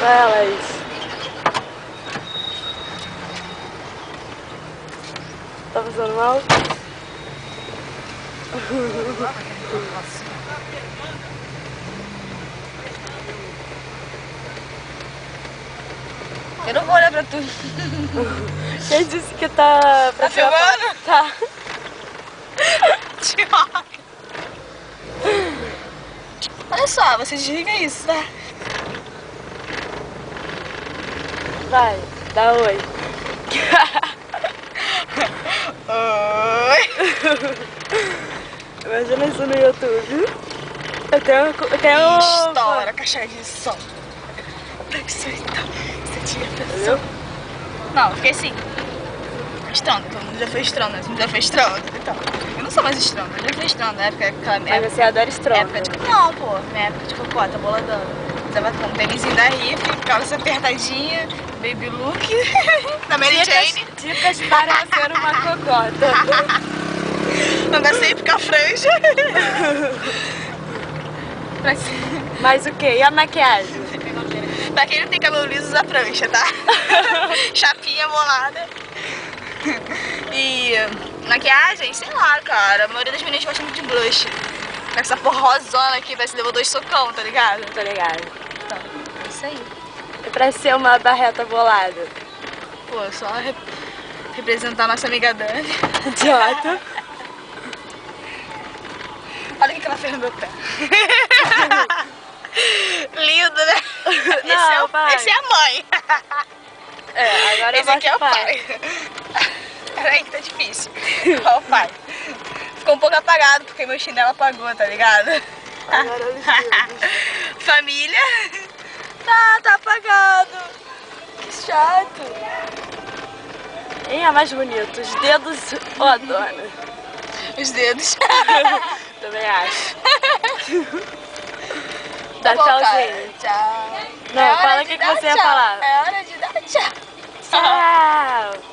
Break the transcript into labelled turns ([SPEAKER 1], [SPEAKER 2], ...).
[SPEAKER 1] Vai, Laís. Tá fazendo mal?
[SPEAKER 2] Eu não vou olhar pra tu.
[SPEAKER 1] Quem disse que tá...
[SPEAKER 2] Tá filmando?
[SPEAKER 1] Tá.
[SPEAKER 2] Tiago. Olha só, você desliga isso, tá?
[SPEAKER 1] Vai, dá oi.
[SPEAKER 2] Oi.
[SPEAKER 1] Imagina isso no YouTube. Eu tenho...
[SPEAKER 2] Estoura, caixa de som. Pra que você então? Você tinha pessoa. Não, fiquei assim. Estronda, todo mundo já foi estronda, todo mundo já foi estronda. Então, eu não sou mais estronda, eu já fui estronda na época, aquela
[SPEAKER 1] Mas
[SPEAKER 2] época.
[SPEAKER 1] você adora estronda.
[SPEAKER 2] Época de... Não, pô, minha época de cocota, boladão. Usava com um tênisinho da Riff, calça apertadinha, baby look, da Mary Jane.
[SPEAKER 1] Dicas para ser uma cocota.
[SPEAKER 2] Anda sempre com a franja.
[SPEAKER 1] Mas o que? E a maquiagem?
[SPEAKER 2] Pra quem não tem cabelo liso, usa prancha, tá? Chapinha bolada. E maquiagem, sei lá, cara. A maioria das meninas gosta muito de blush. Com essa porra rosona aqui, parece que levou 2 socão, tá ligado?
[SPEAKER 1] Tô ligado.
[SPEAKER 2] Então, é isso aí.
[SPEAKER 1] É pra ser uma barreta bolada.
[SPEAKER 2] Pô, só representar a nossa amiga Dani.
[SPEAKER 1] Idiota.
[SPEAKER 2] Olha o que ela fez no meu pé. Lindo, né?
[SPEAKER 1] Não,
[SPEAKER 2] esse é a mãe.
[SPEAKER 1] É, agora
[SPEAKER 2] Esse aqui é o pai. Peraí que tá difícil. Olha o pai. Ficou um pouco apagado porque meu chinelo apagou, tá ligado?
[SPEAKER 1] Agora eu
[SPEAKER 2] Família. Tá apagado. Que chato.
[SPEAKER 1] Quem é mais bonito? Os dedos ou a dona?
[SPEAKER 2] Os dedos.
[SPEAKER 1] Também acho.
[SPEAKER 2] Tá
[SPEAKER 1] Dá
[SPEAKER 2] bom,
[SPEAKER 1] tchauzinho.
[SPEAKER 2] cara. Tchau.
[SPEAKER 1] Não, fala o que você ia falar.
[SPEAKER 2] É hora de dar tchau.
[SPEAKER 1] Tchau.